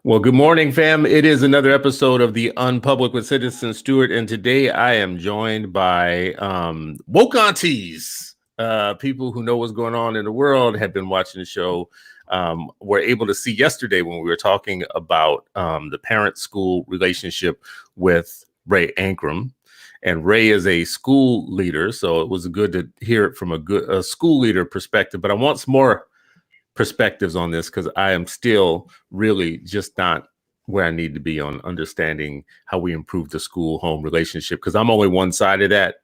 Well, good morning, fam. It is another episode of the UnPublic with Citizen Stewart, and today I am joined by woke aunties, people who know what's going on in the world, have been watching the show, were able to see yesterday when we were talking about the parent-school relationship with Ray Ankrum. And Ray is a school leader, so it was good to hear it from a school leader perspective. But I want some more perspectives on this because I am still really just not where I need to be on understanding how we improve the school-home relationship, because I'm only one side of that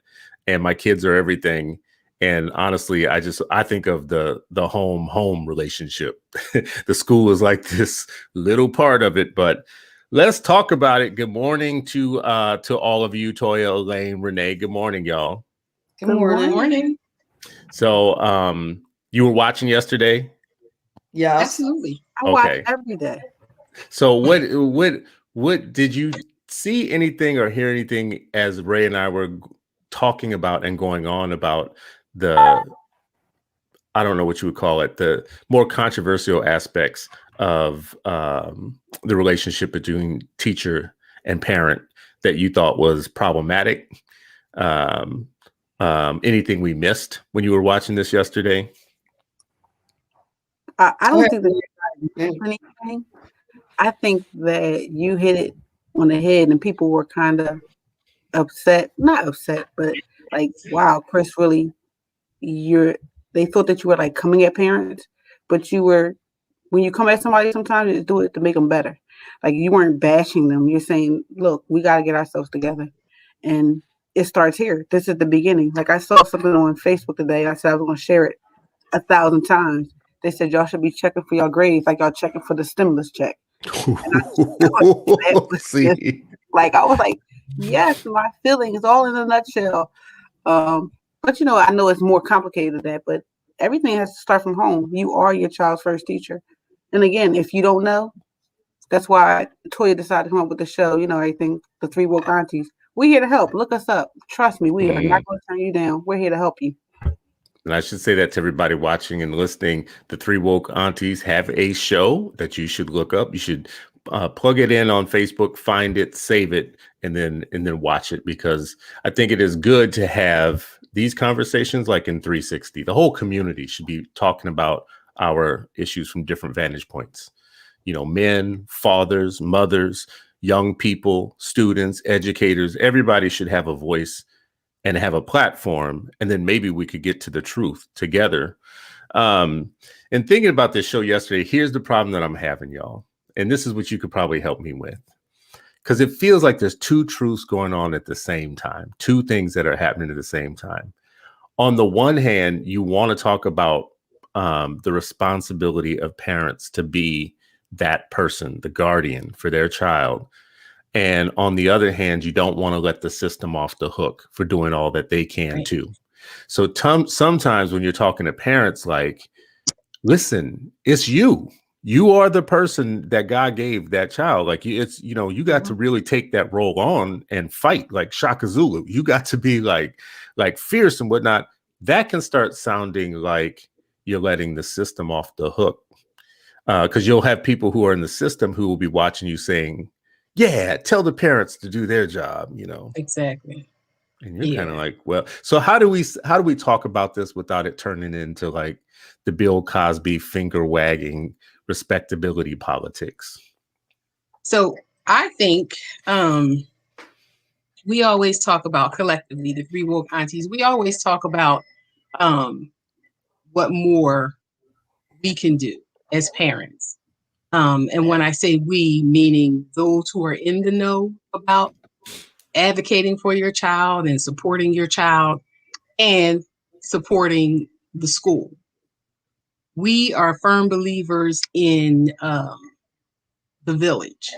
and my kids are everything. And honestly, I think of the home relationship. The school is like this little part of it, but let's talk about it. Good morning to all of you, Toya, Elaine, Renee. Good morning, y'all. Good morning. So you were watching yesterday? Yeah, absolutely. I watch every day. So what did you see anything or hear anything as Ray and I were talking about and going on about I don't know what you would call it, the more controversial aspects of the relationship between teacher and parent that you thought was problematic? Anything we missed when you were watching this yesterday? I don't think that anything. I think that you hit it on the head and people were kind of upset. Not upset, but like, wow, Chris, really, they thought that you were like coming at parents, but when you come at somebody, sometimes you do it to make them better. Like, you weren't bashing them. You're saying, look, we got to get ourselves together. And it starts here. This is the beginning. Like, I saw something on Facebook today. I said I was going to share it 1,000 times. They said y'all should be checking for your grades like y'all checking for the stimulus check. Like, I was like, yes, my feelings all in a nutshell. But I know it's more complicated than that, but everything has to start from home. You are your child's first teacher. And again, if you don't know, that's why Toya decided to come up with the show, everything, the three woke aunties. We're here to help. Look us up. Trust me, we are not going to turn you down. We're here to help you. And I should say that to everybody watching and listening. The Three Woke Aunties have a show that you should look up. You should plug it in on Facebook, find it, save it, and then watch it, because I think it is good to have these conversations like in 360. The whole community should be talking about our issues from different vantage points. Men, fathers, mothers, young people, students, educators, everybody should have a voice and have a platform, and then maybe we could get to the truth together. And thinking about this show yesterday, here's the problem that I'm having, y'all. And this is what you could probably help me with. Because it feels like there's two truths going on at the same time, two things that are happening at the same time. On the one hand, you want to talk about the responsibility of parents to be that person, the guardian for their child. And on the other hand, you don't want to let the system off the hook for doing all that they can too. So sometimes when you're talking to parents, like, listen, it's you. You are the person that God gave that child. Like, you got to really take that role on and fight like Shaka Zulu. You got to be like fierce and whatnot. That can start sounding like you're letting the system off the hook. Because you'll have people who are in the system who will be watching you saying, yeah, tell the parents to do their job, Exactly. And you're kind of like, well, so how do we talk about this without it turning into like the Bill Cosby finger wagging respectability politics? So I think we always talk about, collectively, the three woke aunties, we always talk about what more we can do as parents. And when I say we, meaning those who are in the know about advocating for your child and supporting your child and supporting the school. We are firm believers in the village,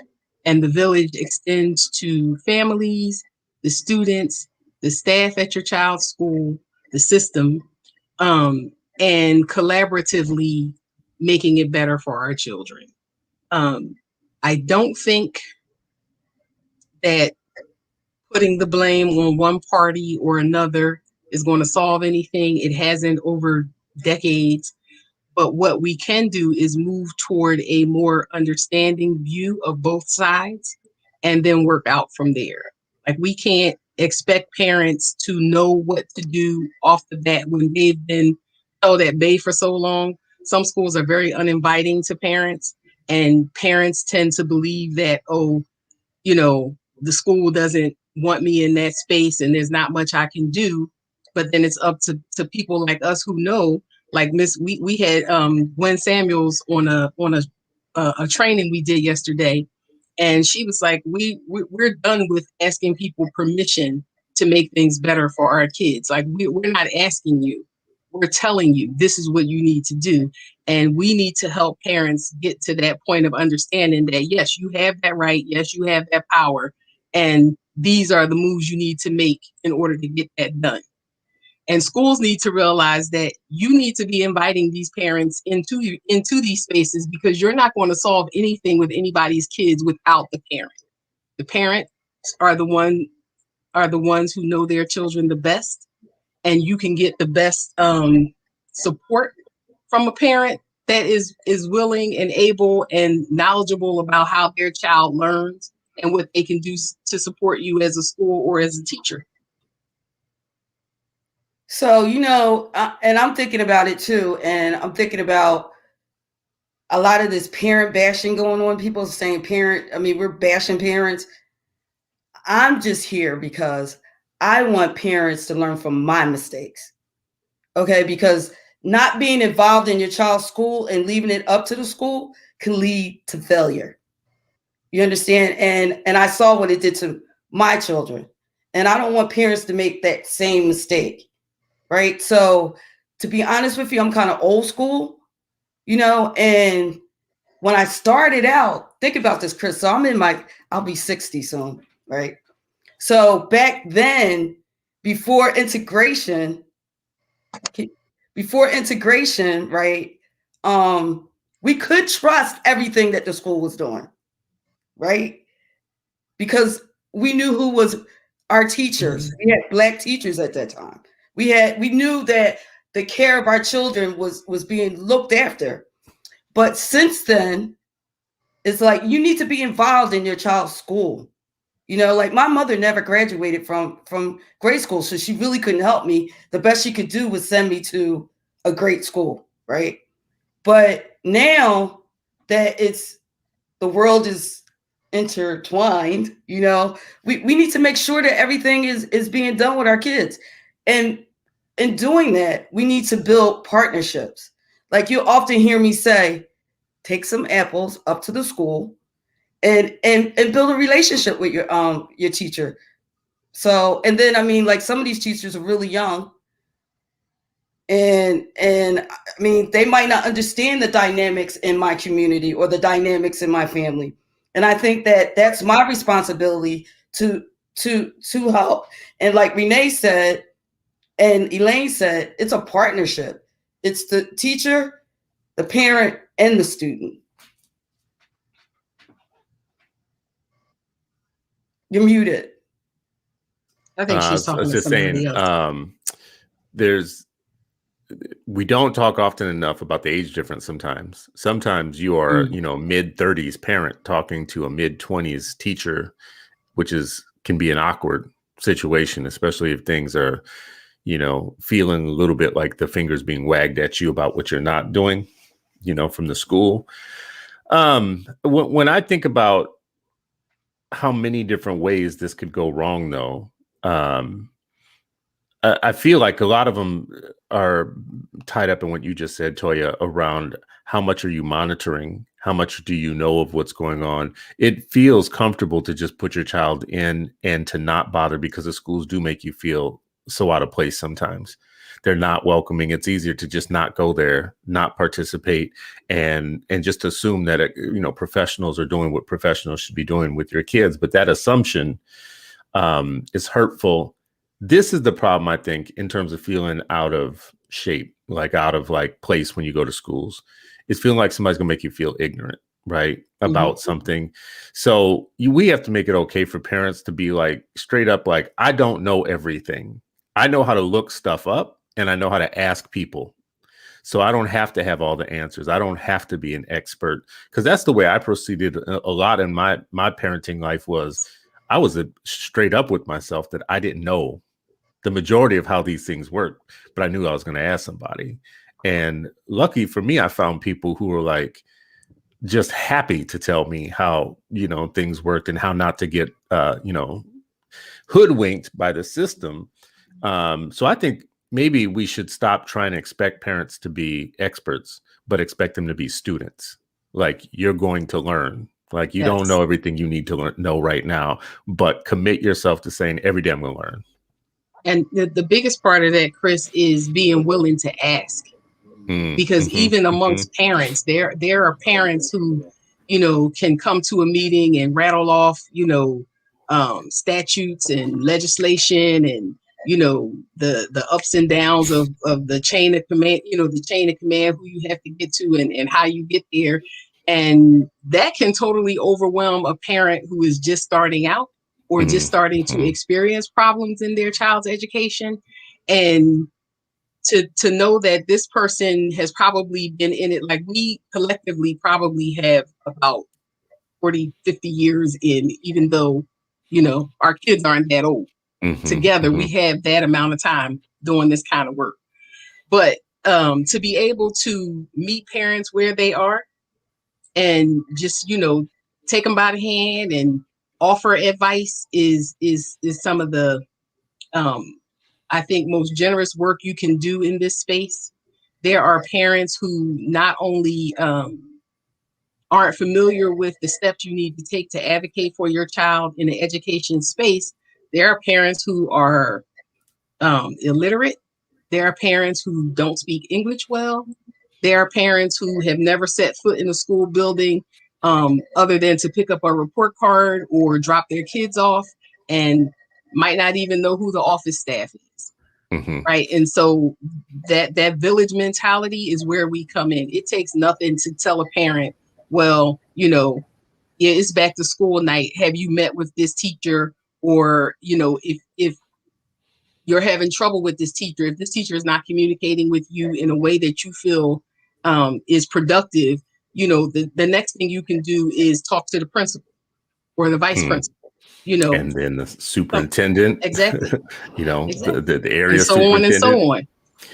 and the village extends to families, the students, the staff at your child's school, the system, and collaboratively making it better for our children. I don't think that putting the blame on one party or another is going to solve anything. It hasn't over decades. But what we can do is move toward a more understanding view of both sides and then work out from there. Like, we can't expect parents to know what to do off the bat when they've been told at bay for so long. Some schools are very uninviting to parents, and parents tend to believe that, oh, the school doesn't want me in that space and there's not much I can do. But then it's up to people like us who know, like we had Gwen Samuels on a training we did yesterday, and she was like, we're done with asking people permission to make things better for our kids. Like, we're not asking you, we're telling you this is what you need to do. And we need to help parents get to that point of understanding that, yes, you have that right. Yes, you have that power. And these are the moves you need to make in order to get that done. And schools need to realize that you need to be inviting these parents into these spaces, because you're not going to solve anything with anybody's kids without the parent. The parents are the ones who know their children the best, and you can get the best support from a parent that is willing and able and knowledgeable about how their child learns and what they can do to support you as a school or as a teacher. So, and I'm thinking about it too. And I'm thinking about a lot of this parent bashing going on. People saying we're bashing parents. I'm just here because I want parents to learn from my mistakes. Okay. Because not being involved in your child's school and leaving it up to the school can lead to failure. You understand? And I saw what it did to my children. And I don't want parents to make that same mistake. Right. So to be honest with you, I'm kind of old school, and when I started out, think about this, Chris. So I'll be 60 soon. Right. So back then, before integration, right, we could trust everything that the school was doing. Right. Because we knew who was our teachers. We had Black teachers at that time. We knew that the care of our children was being looked after. But since then, it's like you need to be involved in your child's school. Like my mother never graduated from grade school, so she really couldn't help me. The best she could do was send me to a great school, right? But now that the world is intertwined, we need to make sure that everything is being done with our kids. And in doing that, we need to build partnerships. Like you often hear me say, take some apples up to the school and build a relationship with your teacher. So, and then, like some of these teachers are really young, and they might not understand the dynamics in my community or the dynamics in my family. And I think that that's my responsibility to help. And like Renee said, and Elaine said, it's a partnership. It's the teacher, the parent, and the student. You're muted. I think she's talking to somebody else. We don't talk often enough about the age difference sometimes. Sometimes you are, mid-30s parent talking to a mid-20s teacher, which can be an awkward situation, especially if things are, feeling a little bit like the fingers being wagged at you about what you're not doing, from the school. When I think about how many different ways this could go wrong, though, I feel like a lot of them are tied up in what you just said, Toya, around how much are you monitoring? How much do you know of what's going on? It feels comfortable to just put your child in and to not bother, because the schools do make you feel so out of place sometimes. They're not welcoming. It's easier to just not go there, not participate, and just assume that professionals are doing what professionals should be doing with your kids. But that assumption is hurtful. This is the problem, I think, in terms of feeling out of shape, like out of place when you go to schools. It's feeling like somebody's gonna make you feel ignorant, right, about something. So we have to make it okay for parents to be straight up, I don't know everything. I know how to look stuff up, and I know how to ask people. So I don't have to have all the answers. I don't have to be an expert, because that's the way I proceeded a lot in my parenting life. Was I was straight up with myself that I didn't know the majority of how these things work, but I knew I was going to ask somebody. And lucky for me, I found people who were like just happy to tell me how, things worked and how not to get, hoodwinked by the system. So I think maybe we should stop trying to expect parents to be experts, but expect them to be students. Like, you're going to learn. Like, you don't know everything you need to know right now, but commit yourself to saying every day I'm going to learn. And the biggest part of that, Chris, is being willing to ask. Because even amongst parents, there are parents who, can come to a meeting and rattle off, statutes and legislation and, the ups and downs of the chain of command, the chain of command, who you have to get to and how you get there. And that can totally overwhelm a parent who is just starting out or just starting to experience problems in their child's education. And to know that this person has probably been in it, like we collectively probably have about 40, 50 years in, even though, our kids aren't that old. Together, we have that amount of time doing this kind of work. But to be able to meet parents where they are and just, take them by the hand and offer advice is some of the I think most generous work you can do in this space. There are parents who not only aren't familiar with the steps you need to take to advocate for your child in the education space. There are parents who are illiterate. There are parents who don't speak English well. There are parents who have never set foot in a school building other than to pick up a report card or drop their kids off, and might not even know who the office staff is. Right. And so that village mentality is where we come in. It takes nothing to tell a parent, well, it's back to school night. Have you met with this teacher? Or, if you're having trouble with this teacher, if this teacher is not communicating with you in a way that you feel is productive, the next thing you can do is talk to the principal or the vice principal. And then the superintendent, exactly. The area and so superintendent. on and so on.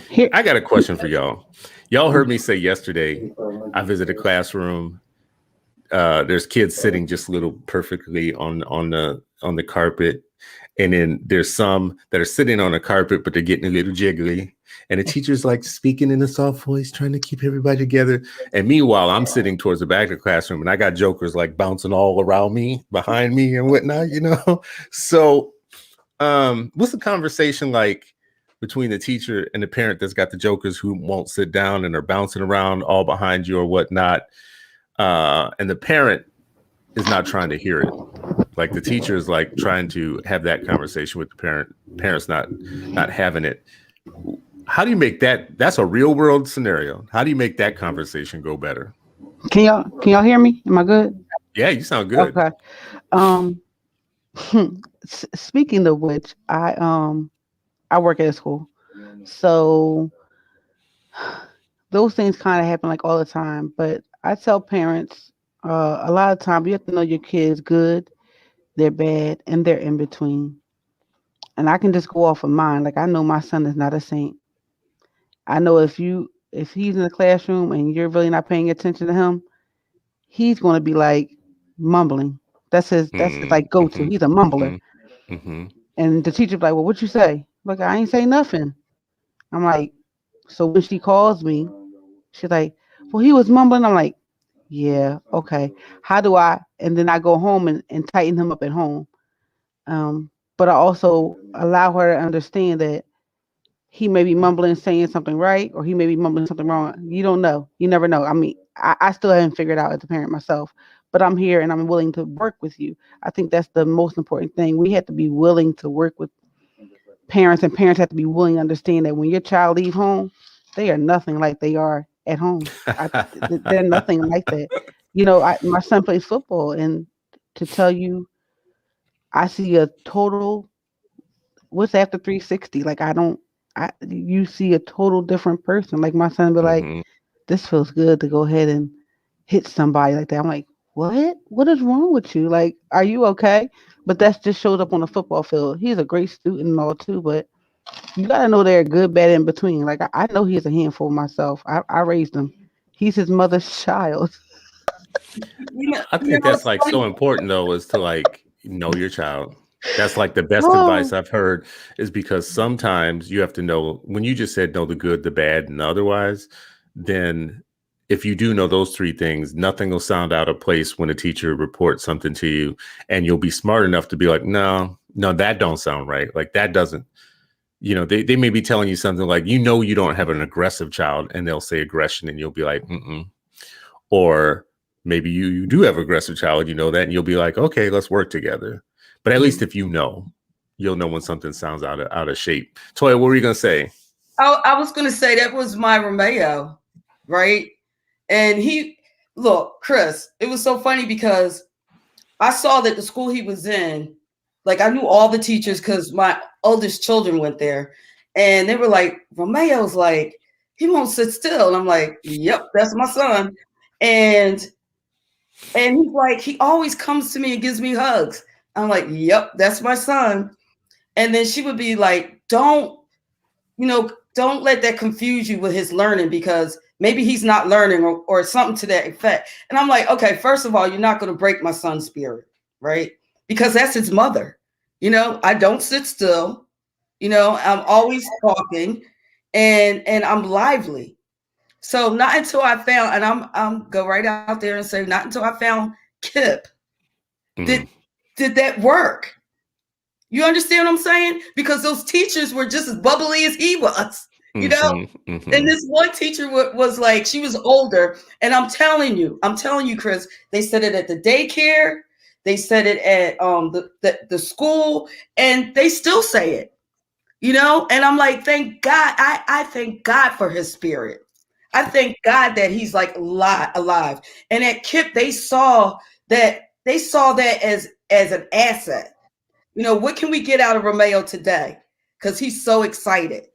Here, I got a question for y'all. Y'all heard me say yesterday, I visited a classroom. There's kids sitting just a little perfectly on the carpet. And then there's some that are sitting on the carpet, but they're getting a little jiggly. And the teacher's like speaking in a soft voice, trying to keep everybody together. And meanwhile, I'm sitting towards the back of the classroom and I got jokers like bouncing all around me, behind me and whatnot, So what's the conversation like between the teacher and the parent that's got the jokers who won't sit down and are bouncing around all behind you or whatnot? And the parent is not trying to hear it. Like, the teacher is like trying to have that conversation with the parents not having it. How do you make that's a real world scenario. How do you make that conversation go better? Can y'all hear me? Am I good? Yeah, you sound good. Okay. Speaking of which, I work at a school. So those things kind of happen like all the time, but I tell parents a lot of times you have to know your kid is good, they're bad, and they're in between. And I can just go off of mine. Like, I know my son is not a saint. I know if he's in the classroom and you're really not paying attention to him, he's going to be like mumbling. That's his like go-to. He's a mumbler. And the teacher be like, well, what you say? Like, I ain't say nothing. I'm like, so when she calls me, she's like, well, he was mumbling. I'm like, yeah, okay. How do I? And then I go home and tighten him up at home. But I also allow her to understand that he may be mumbling, saying something right, or he may be mumbling something wrong. You don't know. You never know. I mean, I still haven't figured out as a parent myself, but I'm here and I'm willing to work with you. I think that's the most important thing. We have to be willing to work with parents, and parents have to be willing to understand that when your child leave home, they are nothing like they are at home. They're nothing like that. My son plays football, and to tell you, I see a total, what's after 360? Like, I don't you see a total different person. Like my son be like, Mhm. this feels good to go ahead and hit somebody like that. I'm like, what? What is wrong with you? Like, are you okay? But that's just showed up on the football field. He's a great student and all too, but you gotta know they're good, bad, in between. Like I know he's a handful myself. I raised him. He's his mother's child. I think that's It's like funny. so important though, is to like know your child. That's like the best advice Oh, I've heard, is because sometimes you have to know, when you just said know the good, the bad, and otherwise, then if you do know those three things, nothing will sound out of place when a teacher reports something to you, and you'll be smart enough to be like, no, no, that don't sound right. Like that doesn't, they may be telling you something like, you don't have an aggressive child, and they'll say aggression, and you'll be like, mm-mm. Or maybe you do have an aggressive child, that, and you'll be like, okay, let's work together. But at least if you'll know when something sounds out of shape. Toya, what were you gonna say? I was going to say that was my Romeo, right? And Chris, it was so funny because I saw that the school he was in, like I knew all the teachers because my oldest children went there, and they were like, Romeo's like, he won't sit still. And I'm like, yep, that's my son. And he's like, he always comes to me and gives me hugs. I'm like, yep, that's my son. And then she would be like, don't let that confuse you with his learning, because maybe he's not learning, or something to that effect. And I'm like, okay, first of all, you're not going to break my son's spirit, right? Because that's his mother. I don't sit still. I'm always talking, and I'm lively. So not until I found, and I'm go right out there and say, not until I found Kip did that work. You understand what I'm saying? Because those teachers were just as bubbly as he was, And this one teacher was like, she was older, and I'm telling you, Chris, they said it at the daycare, they said it at the school, and they still say it, And I'm like, thank God, I thank God for his spirit. I thank God that he's like alive. And at Kip, they saw that as an asset. What can we get out of Romeo today? Because he's so excited.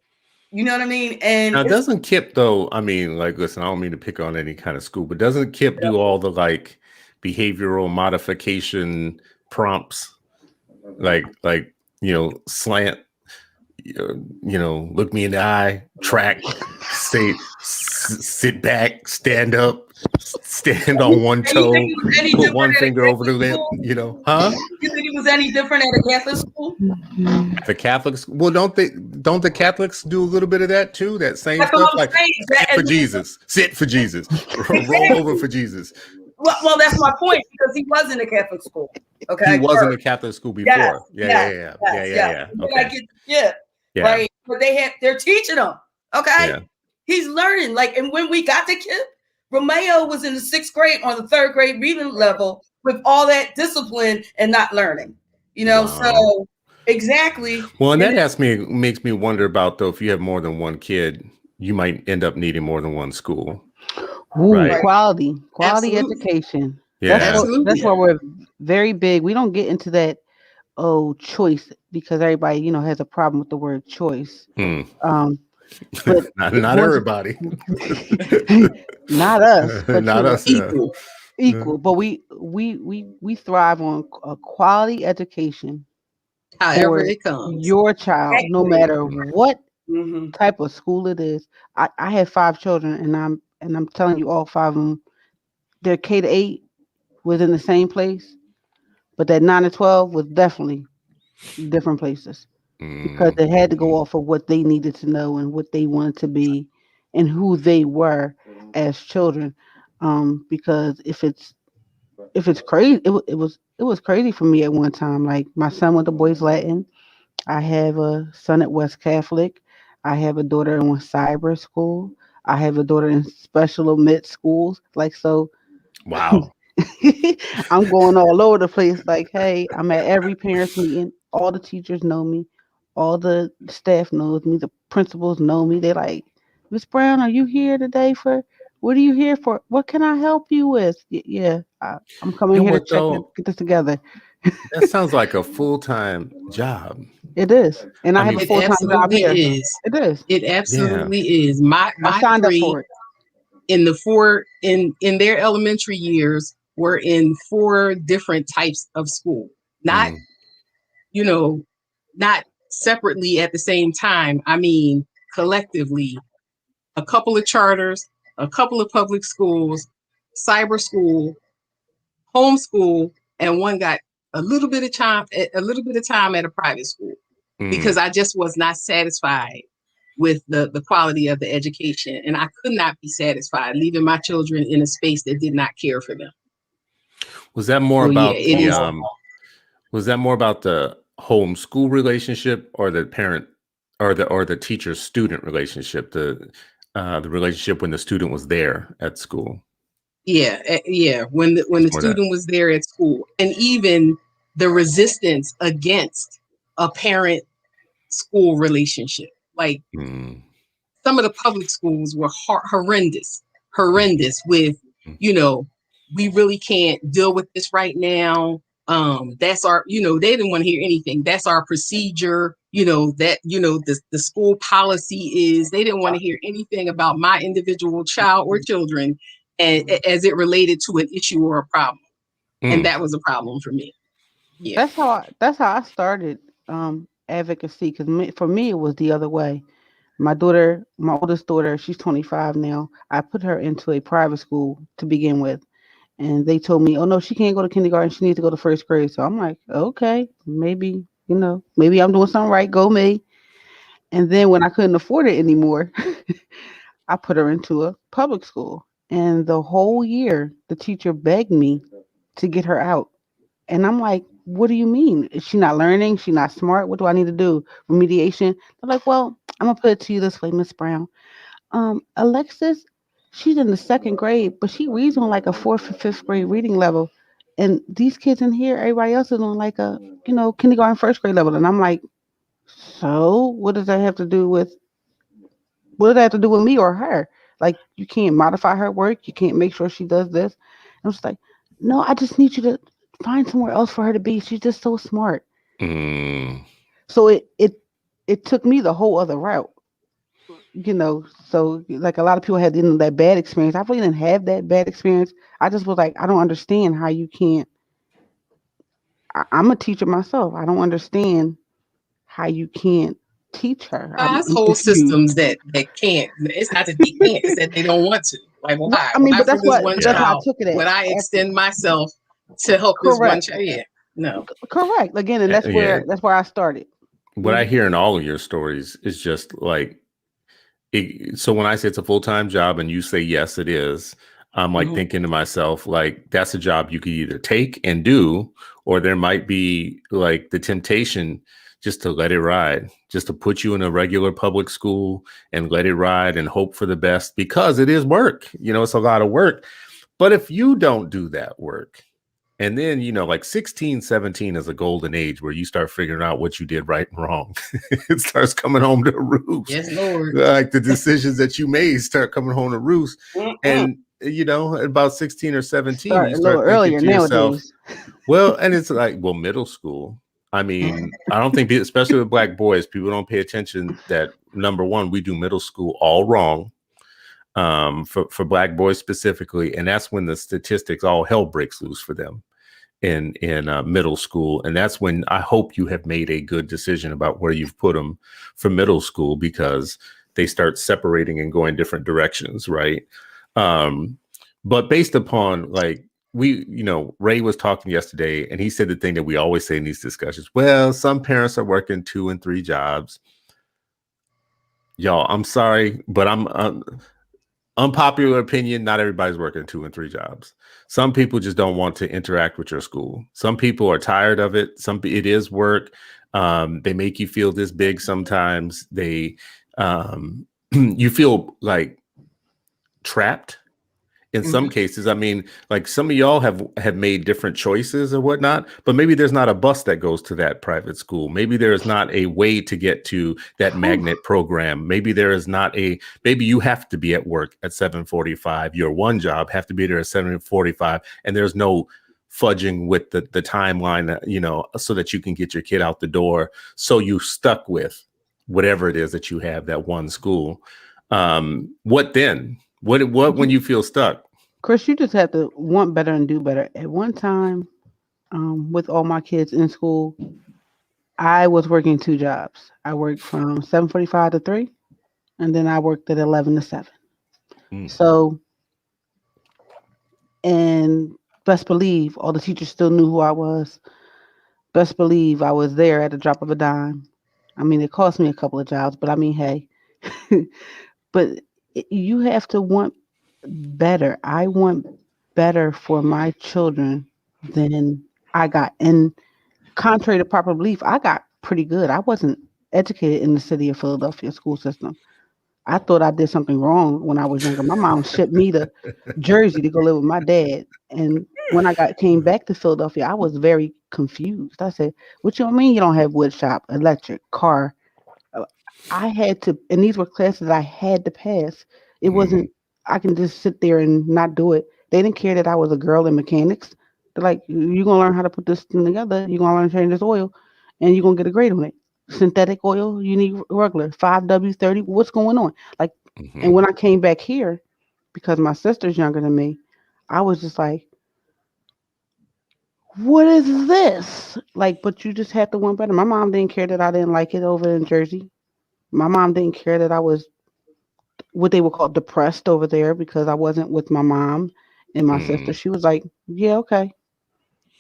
You know what I mean? And Now, doesn't Kip though? I mean, like, listen, I don't mean to pick on any kind of school, but doesn't Kip do all the like behavioral modification prompts, like slant, look me in the eye, track, sit back, stand up, stand on one toe, put one finger over the lip, huh? You think it was any different at a Catholic school? The Catholics, well, don't the Catholics do a little bit of that too? That same That's stuff, what I'm like saying. sit for Jesus, roll over for Jesus. Well, that's my point, because he was in a Catholic school. Okay, he was in a Catholic school before. Yeah. Okay. Yeah. Right. But they're teaching him. Okay. Yeah. He's learning. Like, and when we got to Kip, Romeo was in the 6th grade on the 3rd grade reading level with all that discipline and not learning. Wow. So exactly. Well, and that makes me wonder about, though, if you have more than one kid, you might end up needing more than one school. Ooh, right? Quality Absolutely. education. Yeah. That's why we're very big. We don't get into that choice, because everybody has a problem with the word choice. But not everybody. Not us. But not us. Equal. But we thrive on a quality education. However For it comes. your child, no matter what Mm-hmm. type of school it is. I have 5 children, and I'm telling you, all 5 of them, their K-8 was in the same place, but that 9 to 12 was definitely different places, because they had to go off of what they needed to know and what they wanted to be and who they were as children. Because if it's crazy, it was crazy for me at one time. Like, my son went to Boys Latin. I have a son at West Catholic. I have a daughter in cyber school. I have a daughter in special omit schools. Like, so Wow. I'm going all over the place. Like, hey, I'm at every parents meeting. All the teachers know me. All the staff knows me. The principals know me. They're like, Miss Brown, are you here today for? What are you here for? What can I help you with? Yeah, I'm coming here to check it, get this together. That sounds like a full-time job. It is. And I have a It full-time job absolutely here. is. It is. It Yeah. absolutely is. My I signed up three for it. in the four in their elementary years were in 4 different types of school. Not, Mm. you know, not separately at the same time. I mean, collectively, a couple of charters, a couple of public schools, cyber school, homeschool, and one got a little bit of time at a private school because Mm. I just was not satisfied with the quality of the education, and I could not be satisfied leaving my children in a space that did not care for them. Was that more So yeah, about it is. was that more about the homeschool relationship or the parent or the teacher student relationship, the relationship when the student was there at school? Yeah. When the It's more that. student was there at school, and even the resistance against a parent school relationship, like Mm. some of the public schools were horrendous with, Mm. We really can't deal with this right now. That's our, they didn't want to hear anything. That's our procedure. The school policy is, they didn't want to hear anything about my individual child or children as it related to an issue or a problem. And Mm. that was a problem for me. Yeah. That's how I started advocacy, because for me it was the other way. My daughter, my oldest daughter, she's 25 now. I put her into a private school to begin with. And they told me, oh no, she can't go to kindergarten. She needs to go to first grade. So I'm like, okay, maybe, maybe I'm doing something right. Go me. And then when I couldn't afford it anymore, I put her into a public school. And the whole year, the teacher begged me to get her out. And I'm like, what do you mean? Is she not learning? She not smart? What do I need to do? Remediation? They're like, well, I'm gonna put it to you this way, Miss Brown. Alexis, she's in the second grade, but she reads on like a fourth or fifth grade reading level. And these kids in here, everybody else is on like a, kindergarten, first grade level. And I'm like, so what does that have to do with me or her? Like, you can't modify her work. You can't make sure she does this. I'm just like, no, I just need you to find somewhere else for her to be. She's just so smart. Mm. So it took me the whole other route. So like a lot of people had that bad experience. I really didn't have that bad experience. I just was like, I don't understand how you can't. I'm a teacher myself. I don't understand how you can't teach her. I'm That's whole confused. systems that can't. It's not that they can't, it's that they don't want to. Like, why? I mean, Why but for that's this what one that's how I child took it would I as. extend myself to help this one Correct. child? Yeah. No. Correct. Again, and Yeah. that's where I started. What I hear in all of your stories is just like, so when I say it's a full-time job and you say yes, it is, I'm like thinking to myself, like, that's a job you could either take and do, or there might be like the temptation just to let it ride, just to put you in a regular public school and let it ride and hope for the best, because it is work. It's a lot of work. But if you don't do that work, and then, like 16, 17 is a golden age where you start figuring out what you did right and wrong. It starts coming home to roost. Yes, Lord. Like the decisions that you made start coming home to roost. And, at about 16 or 17, Start you a little start thinking earlier to yourself, nowadays. well, and it's like, well, middle school. I mean, I don't think, especially with Black boys, people don't pay attention that, number one, we do middle school all wrong. For Black boys specifically, and that's when the statistics, all hell breaks loose for them in middle school. And that's when I hope you have made a good decision about where you've put them for middle school, because they start separating and going different directions, right? But based upon, like, Ray was talking yesterday, and he said the thing that we always say in these discussions, well, some parents are working 2 and 3 jobs. Y'all, I'm sorry, but I'm unpopular opinion, not everybody's working 2 and 3 jobs. Some people just don't want to interact with your school. Some people are tired of it. It is work. They make you feel this big sometimes. They you feel like trapped in some cases. I mean, like, some of y'all have made different choices or whatnot, but maybe there's not a bus that goes to that private school. Maybe there is not a way to get to that magnet program. Maybe there is not maybe you have to be at work at 7:45. Your one job have to be there at 7:45, and there's no fudging with the timeline, so that you can get your kid out the door. So you stuck with whatever it is that you have, that one school. What then? What when you feel stuck? Chris, you just have to want better and do better. At one time, with all my kids in school, I was working 2 jobs. I worked from 7:45 to 3, and then I worked at 11 to 7. Mm. So, and best believe all the teachers still knew who I was. Best believe I was there at the drop of a dime. I mean, it cost me a couple of jobs, but I mean, hey, but you have to want better. I want better for my children than I got. And contrary to popular belief, I got pretty good. I wasn't educated in the city of Philadelphia school system. I thought I did something wrong when I was younger. My mom shipped me to Jersey to go live with my dad. And when I came back to Philadelphia, I was very confused. I said, "What you mean you don't have wood shop, electric, car?" I had to, and these were classes I had to pass. It wasn't, I can just sit there and not do it. They didn't care that I was a girl in mechanics. They're like, "You're going to learn how to put this thing together. You're going to learn to change this oil, and you're going to get a grade on it. Synthetic oil, you need regular, 5W30. What's going on?" Like, and when I came back here, because my sister's younger than me, I was just like, "What is this?" Like, but you just have to want better. My mom didn't care that I didn't like it over in Jersey. My mom didn't care that I was what they would call depressed over there because I wasn't with my mom and my sister. She was like, "Yeah, okay,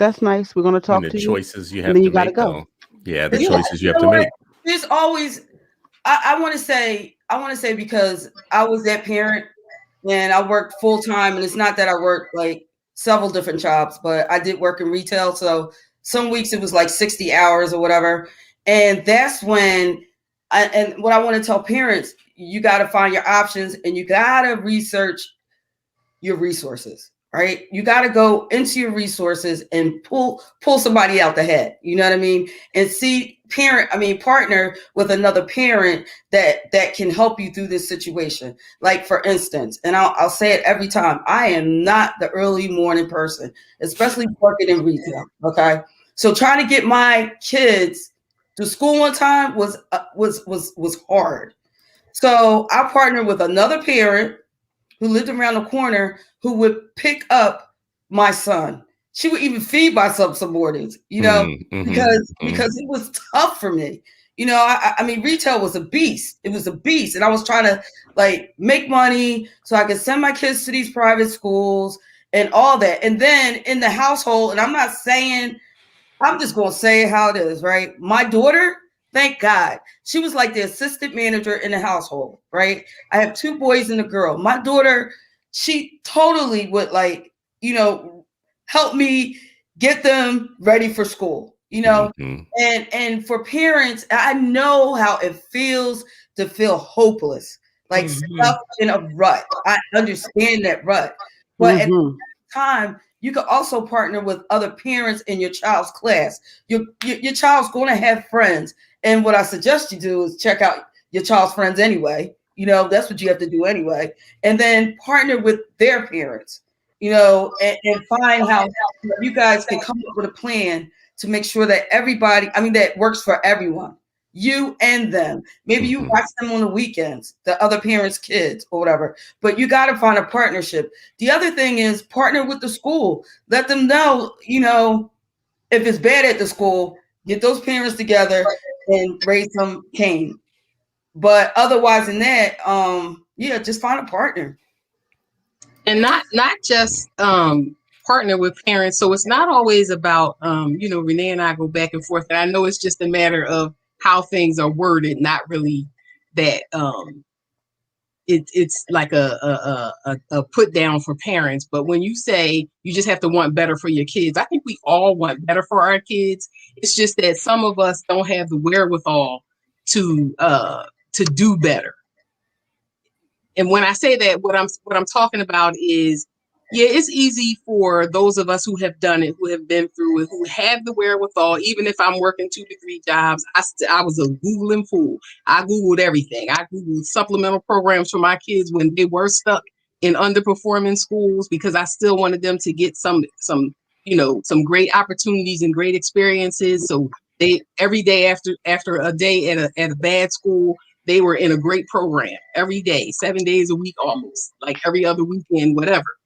that's nice. We're gonna And talk the to you, choices you and have then to you gotta make, go." though. Yeah, the Yeah, choices you you have know to what? make. There's always, I want to say because I was that parent and I worked full time, and it's not that I worked like several different jobs, but I did work in retail. So some weeks it was like 60 hours or whatever. And that's when and what I want to tell parents, you got to find your options and you got to research your resources, right? You got to go into your resources and pull somebody out the head. You know what I mean? And partner with another parent that can help you through this situation. Like for instance, and I'll say it every time, I am not the early morning person, especially working in retail. Okay, so trying to get my kids to school on time was hard. So I partnered with another parent who lived around the corner who would pick up my son. She would even feed my son some mornings, because it was tough for me. I mean, retail was a beast. It was a beast. And I was trying to like make money so I could send my kids to these private schools and all that. And then in the household, and I'm just going to say it how it is, right? My daughter, thank God, she was like the assistant manager in the household, right? I have 2 boys and a girl. My daughter, she totally would help me get them ready for school, and for parents, I know how it feels to feel hopeless, like stuck in a rut. I understand that rut, but at the time, you could also partner with other parents in your child's class. Your child's going to have friends. And what I suggest you do is check out your child's friends anyway. That's what you have to do anyway. And then partner with their parents, and find how you guys can come up with a plan to make sure that that works for everyone, you and them. Maybe you watch them on the weekends, the other parents' kids or whatever, but you got to find a partnership. The other thing is partner with the school. Let them know, if it's bad at the school, get those parents together and raise some cane. But otherwise than that, just find a partner. And not just partner with parents. So it's not always about Renee and I go back and forth. And I know it's just a matter of how things are worded, not really that it's like a put down for parents. But when you say you just have to want better for your kids, I think we all want better for our kids. It's just that some of us don't have the wherewithal to do better. And when I say that, what I'm talking about is, yeah, it's easy for those of us who have done it, who have been through it, who have the wherewithal. Even if I'm working 2 to 3 jobs, I was a Googling fool. I Googled everything. I Googled supplemental programs for my kids when they were stuck in underperforming schools because I still wanted them to get some some great opportunities and great experiences. So they every day after a day at a bad school, they were in a great program every day, 7 days a week, almost like every other weekend, whatever.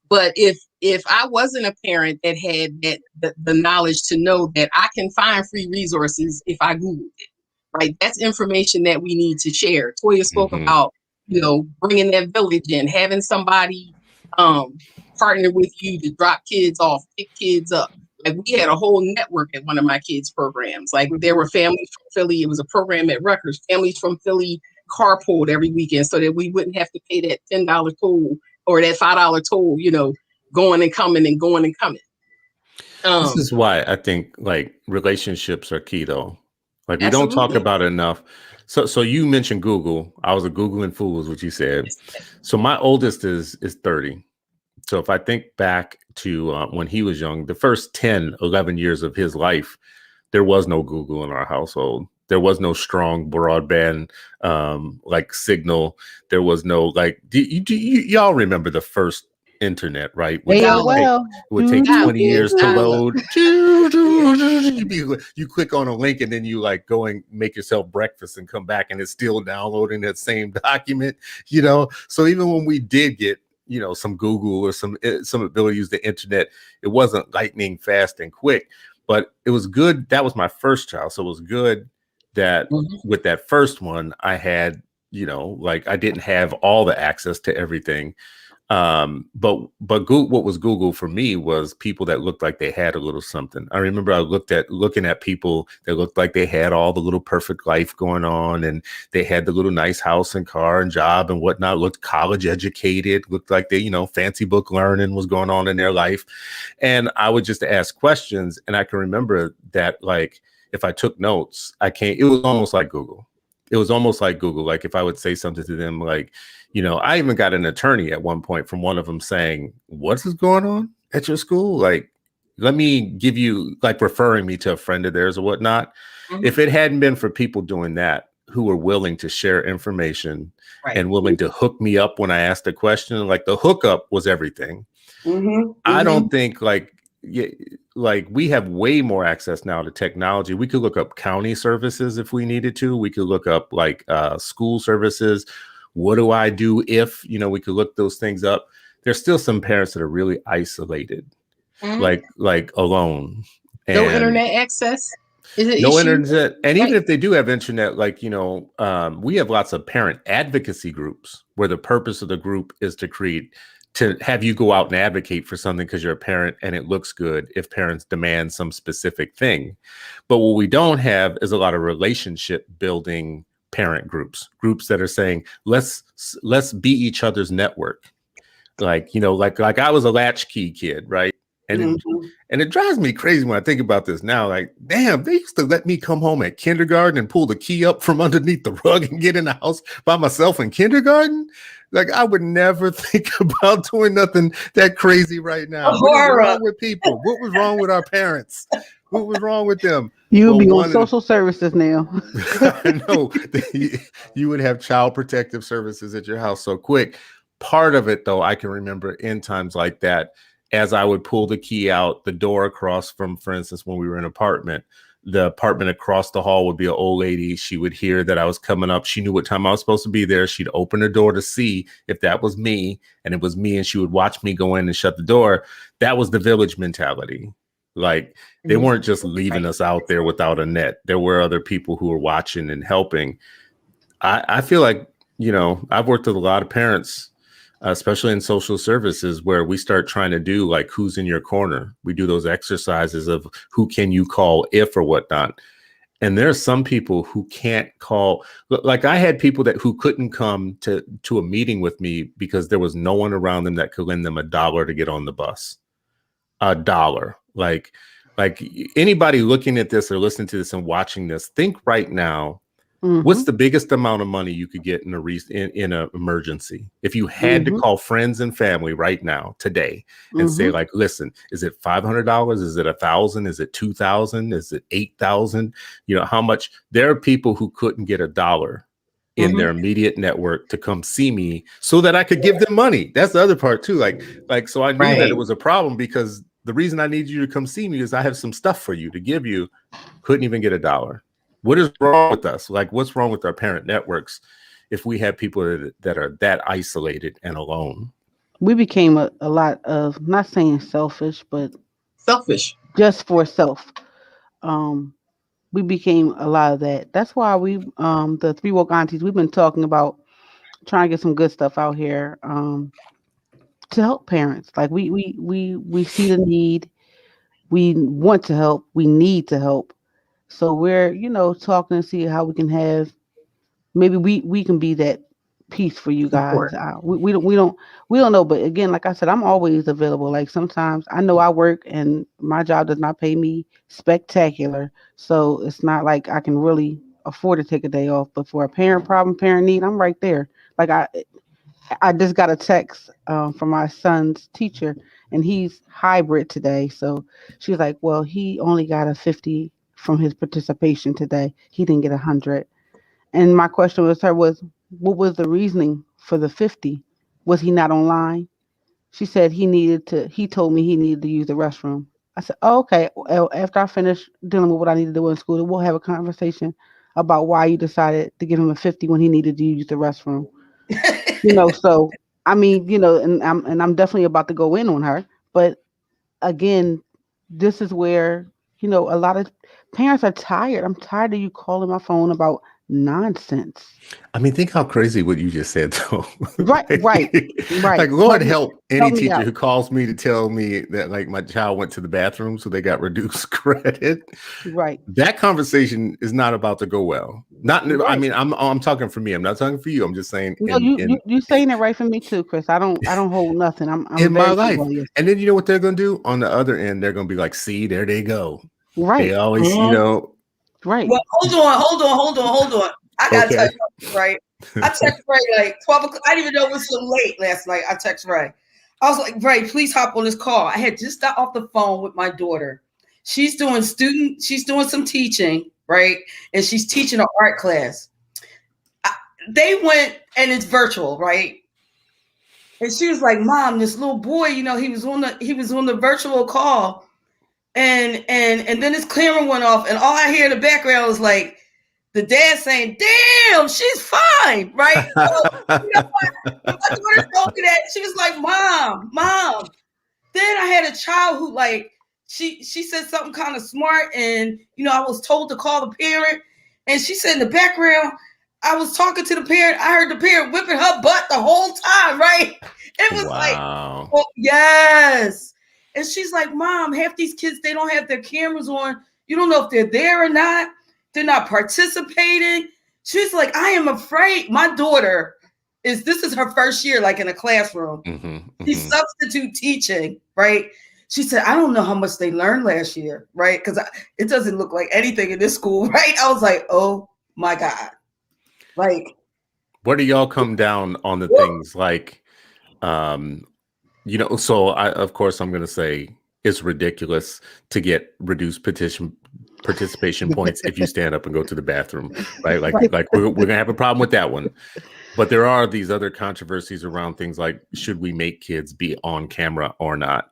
But if I wasn't a parent that had the knowledge to know that I can find free resources if I Googled it, right? That's information that we need to share. Toya spoke about, bringing that village in, having somebody partner with you to drop kids off, pick kids up. Like we had a whole network at one of my kids' programs. Like there were families from Philly. It was a program at Rutgers. Families from Philly carpooled every weekend so that we wouldn't have to pay that $10 toll or that $5 toll, going and coming and going and coming. This is why I think like relationships are key though. Like we don't talk Absolutely. about it enough. So you mentioned Google. I was a Googling fool is what you said. So my oldest is 30. So if I think back to when he was young, the first 10, 11 years of his life, there was no Google in our household. There was no strong broadband like signal. There was no like, y'all remember the first internet, right? It would take 20 years to load. You click on a link and then you like go and make yourself breakfast and come back and it's still downloading that same document, So even when we did get, some Google or some ability to use the internet, it wasn't lightning fast and quick, but it was good. That was my first child. So it was good that with that first one, I had, like I didn't have all the access to everything. But Google, what was Google for me was people that looked like they had a little something. I remember I looking at people that looked like they had all the little perfect life going on and they had the little nice house and car and job and whatnot, looked college educated, looked like they, fancy book learning was going on in their life. And I would just ask questions. And I can remember that, like, if I took notes, it was almost like Google. Like if I would say something to them, like, I even got an attorney at one point from one of them saying, what is going on at your school? Like, let me give you, like, referring me to a friend of theirs or whatnot. If it hadn't been for people doing that, who were willing to share information and willing to hook me up when I asked a question, like the hookup was everything. I don't think like we have way more access now to technology. We could look up county services if we needed to. We could look up like school services. What do I do if, we could look those things up. There's still some parents that are really isolated, like alone. And no internet access. No internet. And even if they do have internet, like, we have lots of parent advocacy groups where the purpose of the group is to have you go out and advocate for something because you're a parent and it looks good if parents demand some specific thing. But what we don't have is a lot of relationship building parent groups that are saying, let's be each other's network. Like, like I was a latchkey kid, right? And it drives me crazy when I think about this now. Like, damn, they used to let me come home at kindergarten and pull the key up from underneath the rug and get in the house by myself in kindergarten. Like, I would never think about doing nothing that crazy right now. What was wrong with people? What was wrong with our parents? What was wrong with them? You'll be on social services now. I know. You would have child protective services at your house so quick. Part of it, though, I can remember in times like that, as I would pull the key out, the door across from, for instance, when we were in an apartment, the apartment across the hall would be an old lady. She would hear that I was coming up. She knew what time I was supposed to be there. She'd open the door to see if that was me, and it was me, and she would watch me go in and shut the door. That was the village mentality. Like, they weren't just leaving us out there without a net. There were other people who were watching and helping. I feel like, I've worked with a lot of parents, especially in social services, where we start trying to do like who's in your corner. We do those exercises of who can you call if or whatnot. And there are some people who can't call. Like I had people who couldn't come to a meeting with me because there was no one around them that could lend them $1 to get on the bus. $1. Like anybody looking at this or listening to this and watching this, think right now, what's the biggest amount of money you could get in an emergency? If you had to call friends and family right now, today, and say, like, listen, is it $500? Is it $1,000? Is it $2,000? Is it $8,000? How much? There are people who couldn't get $1 in their immediate network to come see me so that I could give them money. That's the other part too. So I knew that it was a problem because the reason I need you to come see me is I have some stuff for you to give you. Couldn't even get $1. What is wrong with us? Like, what's wrong with our parent networks if we have people that are that isolated and alone? We became a lot of, not saying selfish, but Selfish. just for self. We became a lot of that. That's why the Three Woke Aunties, we've been talking about trying to get some good stuff out here to help parents. Like we see the need, we want to help, we need to help. So we're, talking to see how we can have, maybe we can be that piece for you guys. Support. We don't know, but again, like I said, I'm always available. Like sometimes I know I work and my job does not pay me spectacular, so it's not like I can really afford to take a day off. But for a parent need, I'm right there. Like I just got a text from my son's teacher, and he's hybrid today. So she's like, well, he only got a 50 from his participation today. He didn't get 100. And my question was what was the reasoning for the 50? Was he not online? She said he told me he needed to use the restroom. I said, oh, okay. Well, after I finish dealing with what I need to do in school, we'll have a conversation about why you decided to give him a 50 when he needed to use the restroom. So I mean, and I'm definitely about to go in on her. But again, this is where, a lot of parents are tired. I'm tired of you calling my phone about nonsense. I mean, think how crazy what you just said, though. Right. Like, Lord help any teacher out. who calls me to tell me that, like, my child went to the bathroom, so they got reduced credit. Right. That conversation is not about to go well. Not. Right. I mean, I'm talking for me. I'm not talking for you. I'm just saying. No, you saying it right for me too, Chris. I don't hold nothing. I'm in my very life. rebellious. And then you know what they're going to do on the other end? They're going to be like, "See, there they go." Right. They always, Right. Well, hold on. I got to tell you, right? I text Ray like 12 o'clock. I didn't even know it was so late last night. I text Ray. I was like, Ray, please hop on this call. I had just got off the phone with my daughter. She's doing some teaching, right? And she's teaching an art class. They went, and it's virtual, right? And she was like, Mom, this little boy, he was on the virtual call, and then his camera went off, and all I hear in the background was like the dad saying, "Damn, she's fine," right? So, my daughter told me that. She was like, Mom. Then I had a child who, like, she said something kind of smart, and I was told to call the parent, and she said in the background, I was talking to the parent. I heard the parent whipping her butt the whole time, right? It was like, oh, yes. And she's like, Mom, half these kids, they don't have their cameras on. You don't know if they're there or not. They're not participating. She's like, I am afraid. My daughter this is her first year, like, in a classroom. She's substitute teaching, right? She said, I don't know how much they learned last year, right? Because it doesn't look like anything in this school, right? I was like, oh my God. Like, where do y'all come down on the things like, so of course I'm going to say it's ridiculous to get reduced participation points if you stand up and go to the bathroom, right? Like we're going to have a problem with that one. But there are these other controversies around things like, should we make kids be on camera or not?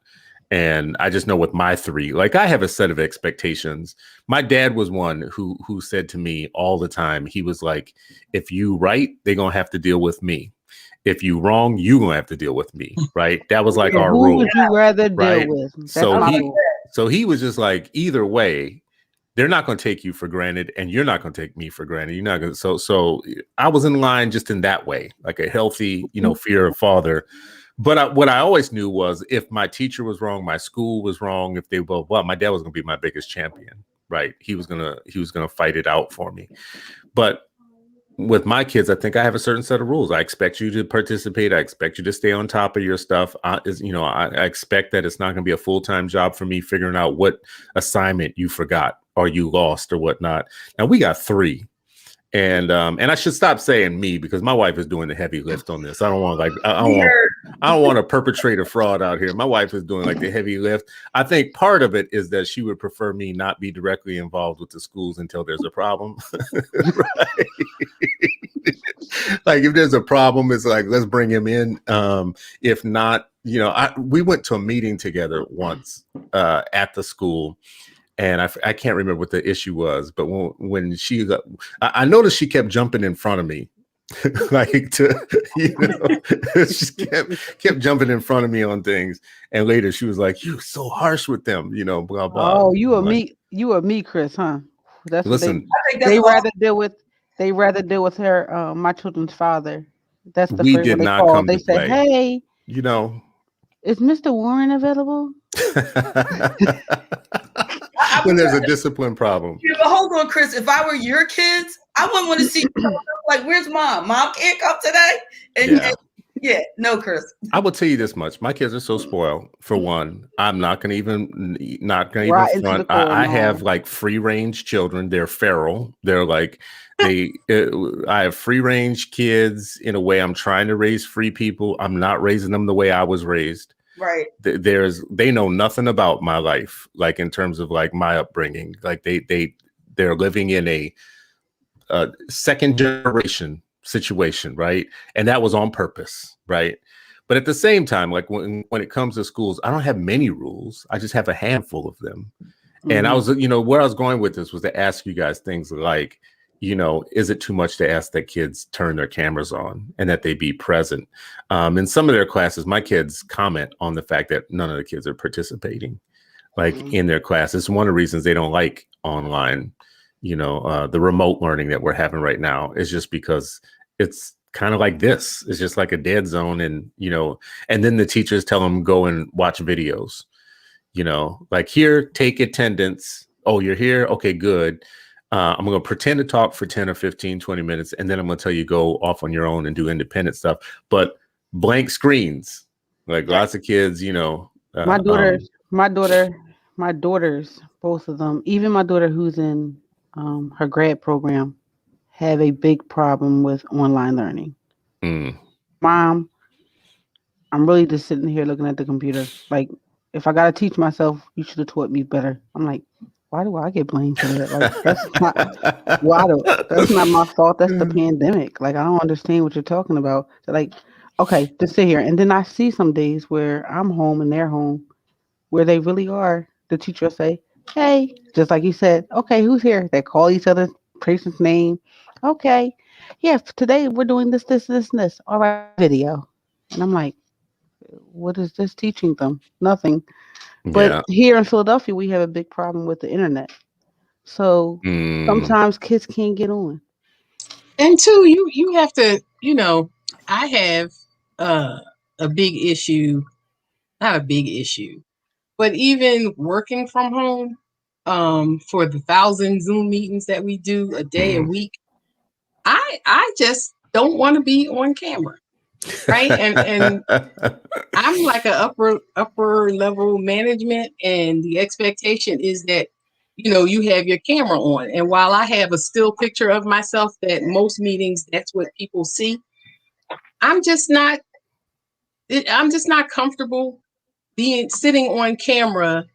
And I just know with my three, like, I have a set of expectations. My dad was one who said to me all the time, he was like, if you right, they're going to have to deal with me. If you wrong, you're going to have to deal with me. Right. That was like our rule. Who would you rather deal with? So he was just like, either way, they're not going to take you for granted, and you're not going to take me for granted. You're not going to. So I was in line just in that way, like a healthy, fear of father. But what I always knew was, if my teacher was wrong, my school was wrong, if they were, well, my dad was going to be my biggest champion, right? He was gonna fight it out for me. But with my kids, I think I have a certain set of rules. I expect you to participate. I expect you to stay on top of your stuff. I expect that it's not going to be a full-time job for me figuring out what assignment you forgot or you lost or whatnot. Now we got 3. And I should stop saying me, because my wife is doing the heavy lift on this. I don't want I don't want to perpetrate a fraud out here. My wife is doing like the heavy lift. I think part of it is that she would prefer me not be directly involved with the schools until there's a problem. Right? Like if there's a problem, it's like, let's bring him in. If not, you know, we went to a meeting together once at the school. And I can't remember what the issue was, but when she got, I noticed she kept jumping in front of me. Like to, you know, she kept jumping in front of me on things. And later she was like, "You're so harsh with them," you know, blah blah. Oh, you like, a me, Chris, huh? That's listen, what they rather deal with. They rather deal with her, my children's father. That's the we first did one they not call. come They to say, play. "Hey, You know, is Mr. Warren available?" when there's a discipline problem. Yeah, but hold on, Chris. If I were your kids, I wouldn't want to see like, where's mom? Mom can't come today. And yeah, no, Chris. I will tell you this much: my kids are so spoiled. For one, I'm not gonna even Right into the front. core, I no. have like free range children. They're feral. They're like I have free range kids in a way. I'm trying to raise free people. I'm not raising them the way I was raised. Right. They know nothing about my life, like in terms of like my upbringing. Like they're living in a second generation situation, right? And that was on purpose, right? But at the same time, like when it comes to schools, I don't have many rules. I just have a handful of them. And I was, you know, where I was going with this was to ask you guys things like, you know, is it too much to ask that kids turn their cameras on and that they be present? In some of their classes, my kids comment on the fact that none of the kids are participating, like in their class. It's one of the reasons they don't like online, you know, the remote learning that we're having right now is just because it's kind of like this. It's just like a dead zone. And, you know, and then the teachers tell them go and watch videos, you know, like here, take attendance. Oh, you're here. Okay, good. I'm going to pretend to talk for 10 or 15, 20 minutes. And then I'm going to tell you go off on your own and do independent stuff. But blank screens, like lots of kids, you know. My daughters, both of them, even my daughter who's in her grad program, have a big problem with online learning. Mom, I'm really just sitting here looking at the computer. Like, if I gotta teach myself, you should have taught me better. I'm like, why do I get blamed for that? Like, that's not my fault. That's the pandemic. Like, I don't understand what you're talking about. So, like, okay, just sit here. And then I see some days where I'm home and they're home, where they really are. The teacher will say, "Hey," just like you said, "Okay, who's here?" They call each other's person's name. "Okay, yeah, today we're doing this, this, this, and this." "All right, video." And I'm like, what is this teaching them? Nothing. But here in Philadelphia, we have a big problem with the internet. So sometimes kids can't get on. And two, you have to, you know, I have a big issue, not a big issue, but even working from home, for the 1,000 Zoom meetings that we do a day, a week, I just don't want to be on camera. Right. And I'm like a upper level management, and the expectation is that, you know, you have your camera on. And while I have a still picture of myself that most meetings, that's what people see, I'm just not comfortable sitting on camera,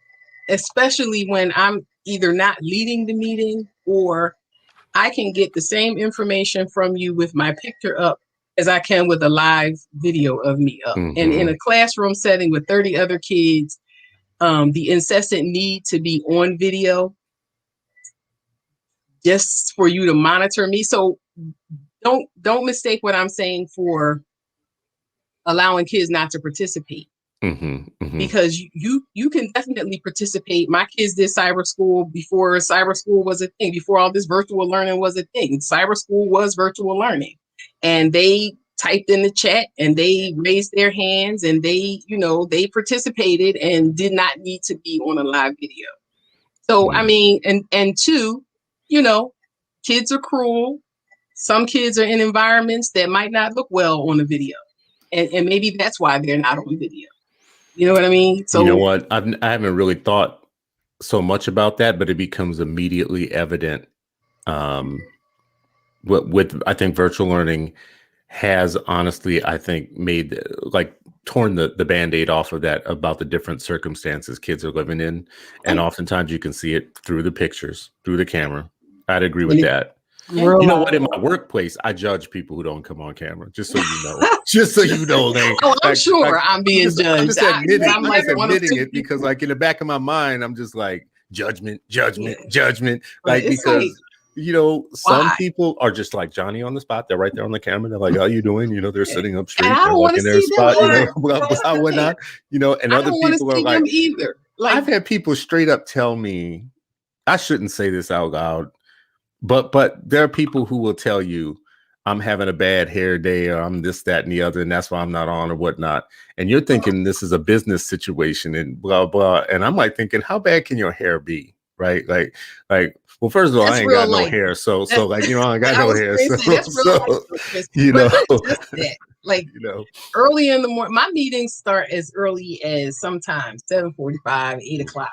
especially when I'm either not leading the meeting or I can get the same information from you with my picture up as I can with a live video of me up. And in a classroom setting with 30 other kids, the incessant need to be on video just for you to monitor me. So don't mistake what I'm saying for allowing kids not to participate. Because you can definitely participate. My kids did cyber school before cyber school was a thing, before all this virtual learning was a thing. Cyber school was virtual learning, and they typed in the chat and they raised their hands and they, you know, they participated and did not need to be on a live video. So I mean, and two, you know, kids are cruel. Some kids are in environments that might not look well on a video, and maybe that's why they're not on video. You know what I mean? So, you know what? I haven't really thought so much about that, but it becomes immediately evident with I think virtual learning has honestly, I think, made like torn the Band-Aid off of that about the different circumstances kids are living in. And oftentimes you can see it through the pictures, through the camera. I'd agree with that. Real You know what? life. In my workplace, I judge people who don't come on camera. Just so you know, just so you know, Elaine. Oh, I'm Like, sure I'm being I'm judged. just admitting, I'm like one of admitting two it because, people. like, in the back of my mind, I'm just like judgment, Yeah. judgment. But Like, it's because like, you know, some why? people are just like Johnny on the spot. They're right there on the camera. They're like, "How you doing?" You know, they're Yeah. sitting up And straight. I They're don't like want to in their see them spot. You know, either. blah That's blah the thing. whatnot. You know, and I other don't want to people are see like, them either. Like, I've had people straight up tell me, I shouldn't say this out loud, but there are people who will tell you, I'm having a bad hair day, or I'm this, that, and the other, and that's why I'm not on, or whatnot. And you're thinking this is a business situation and blah blah. And I'm like thinking, how bad can your hair be? Right? Like, well, first of all, that's I ain't real got no life. hair. So That's like, you know, I ain't got I no was hair. going to say that's real life, So Chris. you But know, not just that. Like, you know, early in the morning, my meetings start as early as sometimes 7:45, 8 o'clock.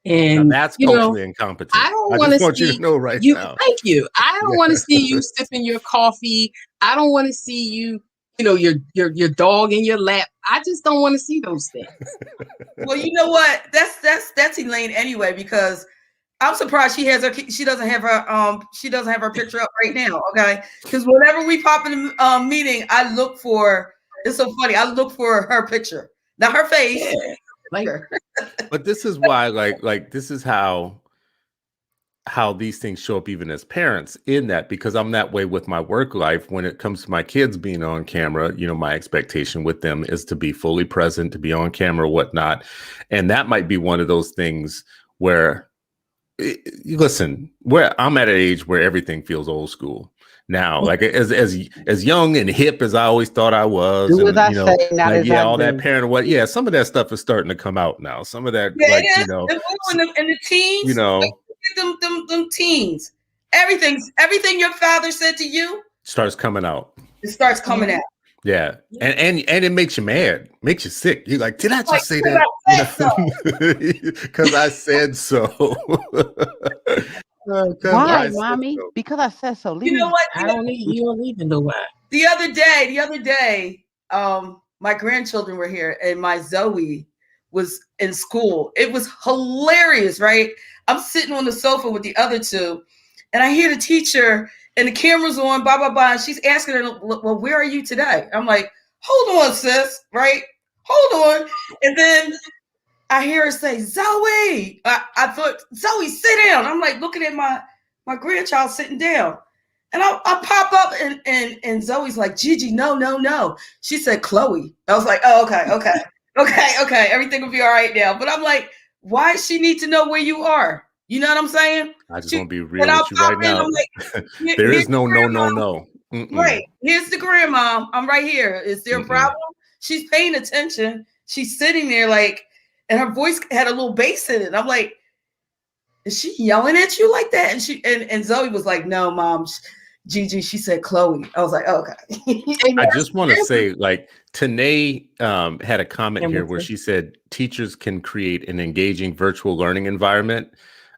now And that's you know, culturally incompetent. I don't I want to just want you see to know right you. now. Thank you. I don't want to see you Yeah. sipping your coffee. I don't want to see you, you know, your dog in your lap. I just don't want to see those things. Well, you know what? That's Elaine anyway, because I'm surprised she doesn't have her picture up right now. Okay, because whenever we pop in the meeting, I look for. It's so funny. I look for her picture, not her face. Yeah. Like, But this is why, like this is how these things show up even as parents, in that, because I'm that way with my work life. When it comes to my kids being on camera, you know, my expectation with them is to be fully present, to be on camera, whatnot. And that might be one of those things where, listen, where I'm at an age where everything feels old school now. Like as young and hip as I always thought I was, Do as and I you know, say, not like as I all that do. parent, what, yeah, some of that stuff is starting to come out now. Some of that, Yeah, like, it you is. know, And the teens, you know, like, them teens. Everything your father said to you, starts coming out. it starts coming out. Yeah. And it makes you mad, makes you sick. You're like, did I just Like, say 'cause that? I said so. Because I said so. Why, mommy? Because I said so. Leave You know me. what? you don't even know why. The other day, my grandchildren were here and my Zoe was in school. It was hilarious, right? I'm sitting on the sofa with the other two, and I hear the teacher and the camera's on, blah, blah, blah. And she's asking her, well, where are you today? I'm like, hold on, sis, right? Hold on. And then I hear her say, Zoe. I thought, Zoe, sit down. I'm like looking at my grandchild sitting down. And I pop up and Zoe's like, Gigi, no. She said, Chloe. I was like, oh, okay. Everything will be all right now. But I'm like, why does she need to know where you are? You know what I'm saying? I just want to be real And I'll with you pop right in, now. I'm like, There here's is no. the right. Here's the grandma. I'm right here. Is there a problem? She's paying attention. She's sitting there like, and her voice had a little bass in it. I'm like, is she yelling at you like that? And she and Zoe was like, no, mom, Gigi. She said Chloe. I was like, oh, okay. I just want to say, like, Tanae had a comment here where she said teachers can create an engaging virtual learning environment.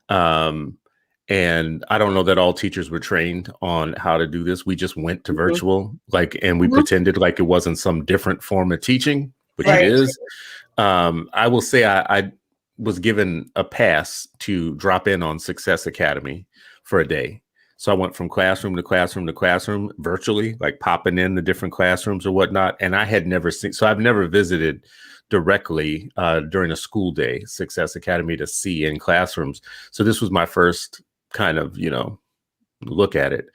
And I don't know that all teachers were trained on how to do this. We just went to virtual, like, and we pretended like it wasn't some different form of teaching, which it is. I will say I was given a pass to drop in on Success Academy for a day. So I went from classroom to classroom to classroom virtually, like popping in the different classrooms or whatnot. And I had never seen, so I've never visited directly during a school day, Success Academy, to see in classrooms. So this was my first kind of, you know, look at it.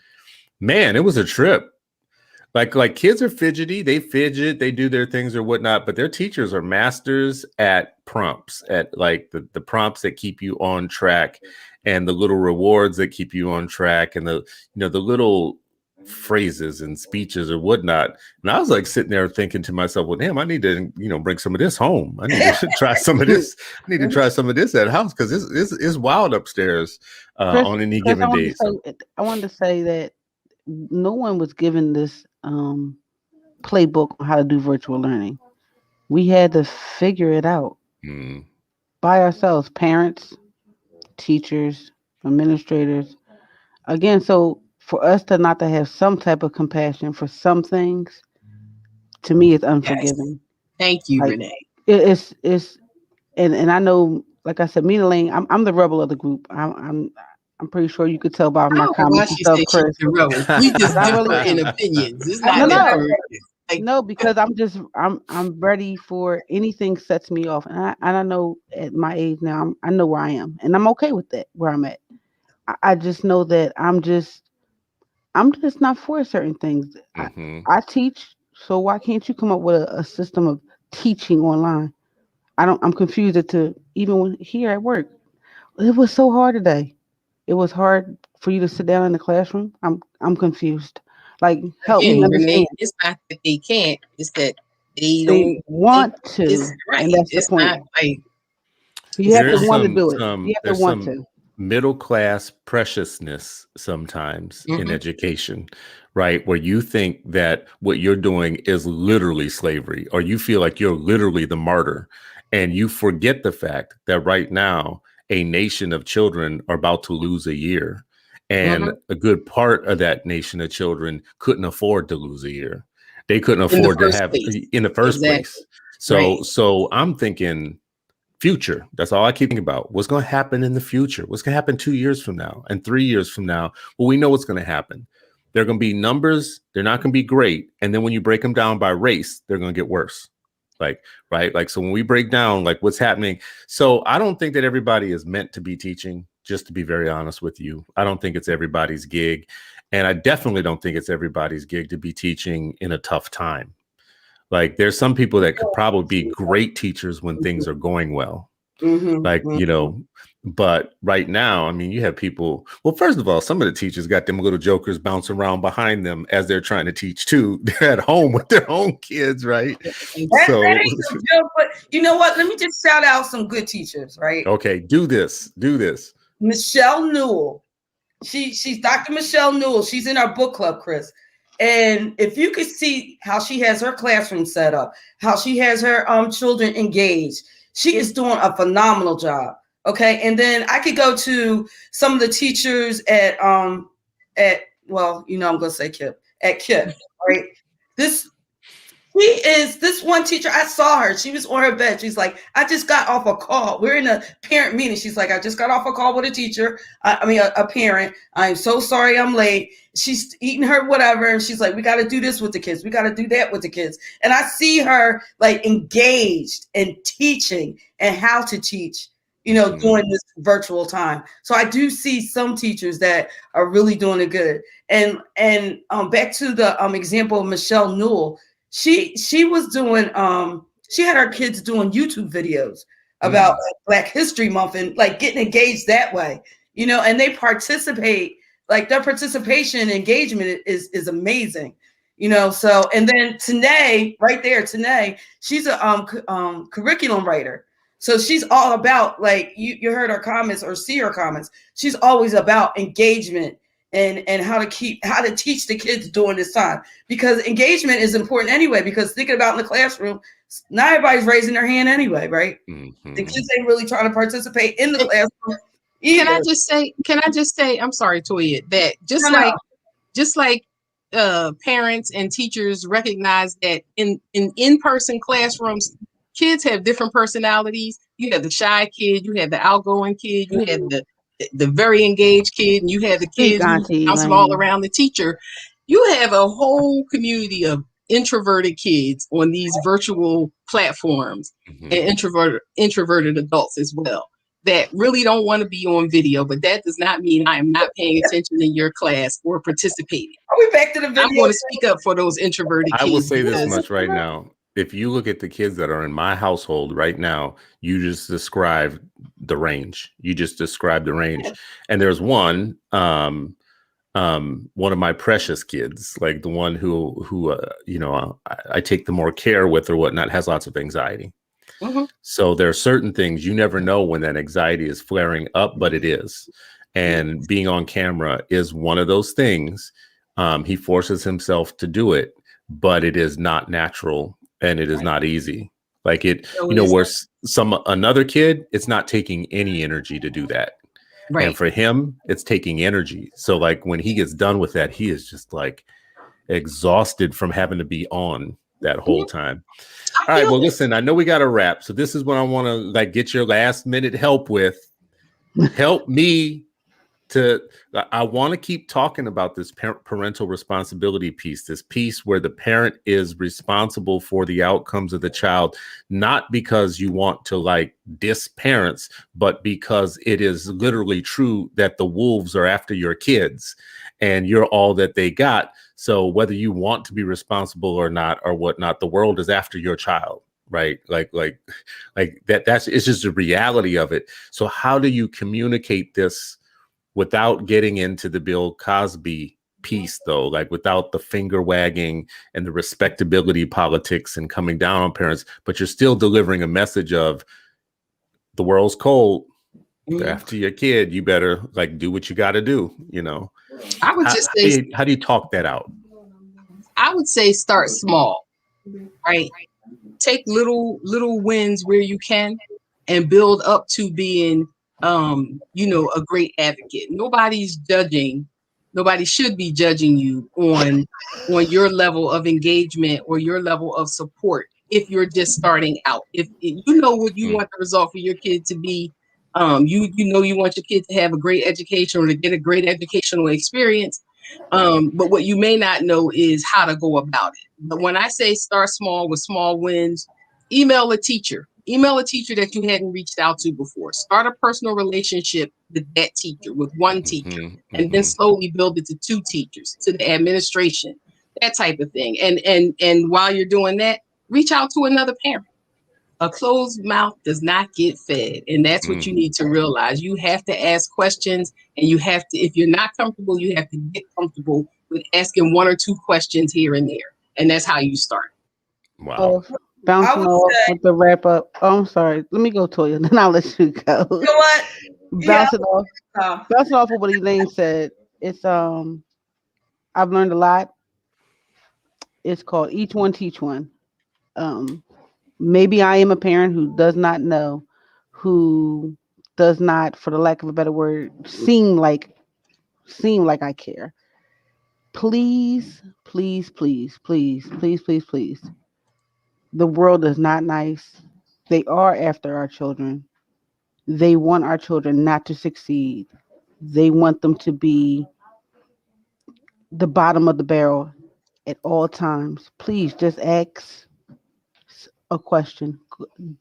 Man, it was a trip. Like kids are fidgety, they fidget, they do their things or whatnot, but their teachers are masters at prompts, at like the prompts that keep you on track, and the little rewards that keep you on track, and the, you know, the little phrases and speeches or whatnot. And I was like sitting there thinking to myself, well, damn, I need to, you know, bring some of this home. I need to try some of this. I need to try some of this at house, because it's wild upstairs on any given day. I wanted to say that no one was given this playbook on how to do virtual learning. We had to figure it out by ourselves, parents, teachers, administrators. Again, so for us to not to have some type of compassion for some things, to me, it's Yes. unforgiving. Thank you, Like Renee. it's and I know, like I said, me and Elaine, I'm the rebel of the group. I'm pretty sure you could tell by I my don't know why comments and she stuff, said she's Chris. the rebel. We just I differ really in am. opinions. It's No, not no, that hard. Like, no, because I'm ready for anything sets me off, and I know at my age now, I know where I am, and I'm okay with that where I'm at. I just know that I'm just not for certain things. Hmm. I teach, so why can't you come up with a system of teaching online? I'm confused as to even when here at work. It was so hard today. It was hard for you to sit down in the classroom. I'm confused. Like, help me again, understand. Renee, it's not that they can't, it's that they They don't think want it's to, right. and that's the It's point. not like You it's have to There's not. want to do it. You have to there's want some to. middle class preciousness sometimes in Mhm. education, right? Where you think that what you're doing is literally slavery, or you feel like you're literally the martyr, and you forget the fact that right now a nation of children are about to lose a year, and Mhm. a good part of that nation of children couldn't afford to lose a year. They couldn't In the afford to first have place. in the first Exactly. place. Right. So I'm thinking future. That's all I keep thinking about. What's going to happen in the future? What's going to happen 2 years from now and 3 years from now? Well, we know what's going to happen. They're going to be numbers. They're not going to be great. And then when you break them down by race, they're going to get worse. Like, right. Like, so when we break down like what's happening. So I don't think that everybody is meant to be teaching, just to be very honest with you. I don't think it's everybody's gig. And I definitely don't think it's everybody's gig to be teaching in a tough time. Like there's some people that could probably be great teachers when things are going well. Like, but right now, I mean, you have people. Well, first of all, some of the teachers got them little jokers bouncing around behind them as they're trying to teach too. They're at home with their own kids, right? That So, ain't no joke, but you know what? Let me just shout out some good teachers, right? okay, do this. Michelle Newell. She's Dr. Michelle Newell. She's in our book club, Chris. And if you could see how she has her classroom set up, how she has her children engaged, she is doing a phenomenal job. Okay. And then I could go to some of the teachers at well, you know, I'm gonna say KIP, at KIP, right? This She is this one teacher. I saw her. She was on her bed. She's like, I just got off a call. We're in a parent meeting. She's like, I just got off a call with a teacher. I mean, a parent. I'm so sorry I'm late. She's eating her whatever. And she's like, we got to do this with the kids. We got to do that with the kids. And I see her like engaged in teaching and how to teach, you know, during this virtual time. So I do see some teachers that are really doing it good. And back to the example of Michelle Newell. She was doing she had her kids doing YouTube videos about like, Black History Month and like getting engaged that way, you know, and they participate, like their participation and engagement is amazing, you know. So and then Tanae, right there, Tanae, she's a curriculum writer. So she's all about like you heard her comments or see her comments. She's always about engagement and how to teach the kids during this time, because engagement is important anyway, because thinking about in the classroom, not everybody's raising their hand anyway, right? The kids ain't really trying to participate in the classroom either. Can I just say, I'm sorry, Toya, that just like parents and teachers recognize that in-person classrooms, kids have different personalities. You have the shy kid, you have the outgoing kid, you have the very engaged kid, and you have the Speak, kids who Auntie bounce all Elaine. around the teacher. You have a whole community of introverted kids on these virtual platforms, and introverted adults as well, that really don't want to be on video, but that does not mean I am not paying attention in your class or participating. Are we back to the video? I'm going to speak up for those introverted kids. I will say this much right now. If you look at the kids that are in my household right now, you just described the range. And there's one of my precious kids, like the one who you know, I take the more care with or whatnot, has lots of anxiety. So there are certain things you never know when that anxiety is flaring up, but it is. And being on camera is one of those things. He forces himself to do it, but it is not natural and it is not easy. Like it, you know, where another kid, it's not taking any energy to do that. Right. And for him, it's taking energy. So like when he gets done with that, he is just like exhausted from having to be on that whole time. All right. Well, listen, I know we got to wrap. So this is what I want to like get your last minute help with. Help me I want to keep talking about this parental responsibility piece, this piece where the parent is responsible for the outcomes of the child, not because you want to like diss parents, but because it is literally true that the wolves are after your kids and you're all that they got. So whether you want to be responsible or not, or whatnot, the world is after your child. Right. Like that's it's just the reality of it. So how do you communicate this without getting into the Bill Cosby piece, though, like without the finger wagging and the respectability politics and coming down on parents, but you're still delivering a message of the world's cold. They're after your kid. You better like do what you got to do. You know, I would just say, how do you talk that out? I would say start small, right? Take little wins where you can and build up to being a great advocate. Nobody should be judging you on your level of engagement or your level of support if you're just starting out. If you know what you want the result for your kid to be, you want your kid to have a great education or to get a great educational experience. But what you may not know is how to go about it. But when I say start small with small wins, email a teacher that you hadn't reached out to before. Start a personal relationship with that teacher, with one teacher, and then slowly build it to 2 teachers, to the administration, that type of thing. And while you're doing that, reach out to another parent. A closed mouth does not get fed. And that's what you need to realize. You have to ask questions, and you have to, if you're not comfortable, you have to get comfortable with asking 1 or 2 questions here and there. And that's how you start. Wow. Bouncing off with the wrap up. Oh, I'm sorry. Let me go, Toya. Then I'll let you go. You know what? Bouncing off of what Elaine said. It's I've learned a lot. It's called Each One Teach One. Maybe I am a parent who does not know, who does not, for the lack of a better word, seem like I care. Please, please, please, please, please, please, please. The world is not nice. They are after our children. They want our children not to succeed. They want them to be the bottom of the barrel at all times. Please just ask a question.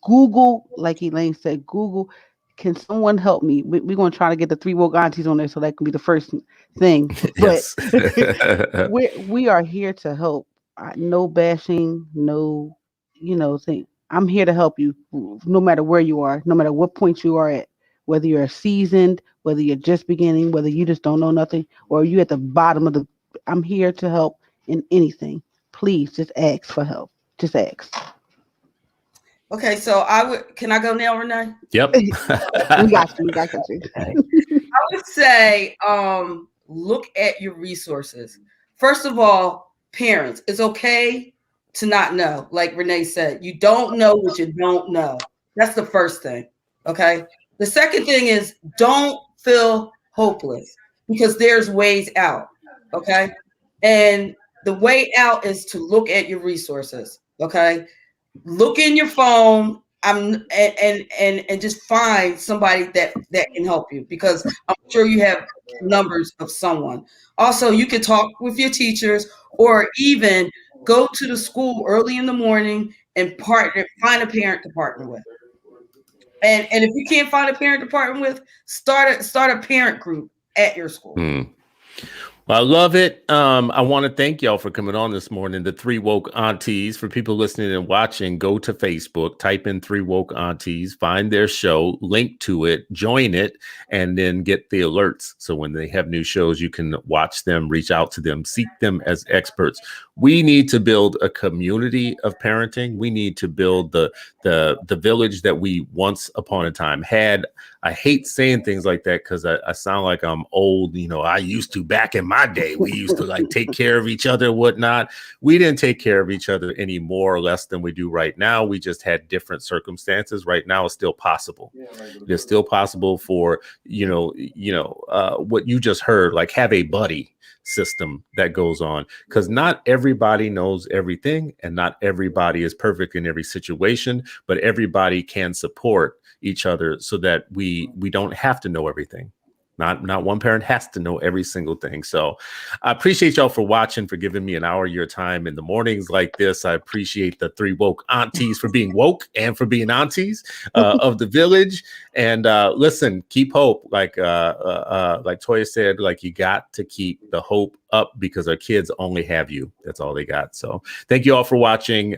Google, like Elaine said, Google, can someone help me? We're going to try to get the 3 woke aunties on there so that can be the first thing. But we are here to help. No bashing, no, thing. I'm here to help you no matter where you are, no matter what point you are at, whether you're seasoned, whether you're just beginning, whether you just don't know nothing, or you at the bottom of I'm here to help in anything. Please just ask for help. Just ask. Okay, so can I go now, Renee? Yep. We got you. I would say, look at your resources. First of all, parents, it's okay to not know. Like Renee said, you don't know what you don't know. That's the first thing. Okay. The second thing is don't feel hopeless because there's ways out. Okay. And the way out is to look at your resources. Okay. Look in your phone and just find somebody that can help you because I'm sure you have numbers of someone. Also, you can talk with your teachers or even go to the school early in the morning and find a parent to partner with. And if you can't find a parent to partner with, start a parent group at your school. Well, I love it. I want to thank y'all for coming on this morning. The 3 woke aunties. For people listening and watching, go to Facebook, type in 3 woke aunties, find their show, link to it, join it, and then get the alerts. So when they have new shows, you can watch them, reach out to them, seek them as experts. We need to build a community of parenting. We need to build the village that we once upon a time had. I hate saying things like that because I sound like I'm old. I used to back in my my day, we used to like take care of each other and whatnot. We didn't take care of each other any more or less than we do right now. We just had different circumstances. Right now, it's still possible. It's still possible for, what you just heard, like have a buddy system that goes on, because not everybody knows everything and not everybody is perfect in every situation, but everybody can support each other so that we don't have to know everything. Not one parent has to know every single thing. So I appreciate y'all for watching, for giving me an hour of your time in the mornings like this. I appreciate the 3 woke aunties for being woke and for being aunties of the village. And listen, keep hope. Like Toya said, like you got to keep the hope up because our kids only have you. That's all they got. So thank you all for watching.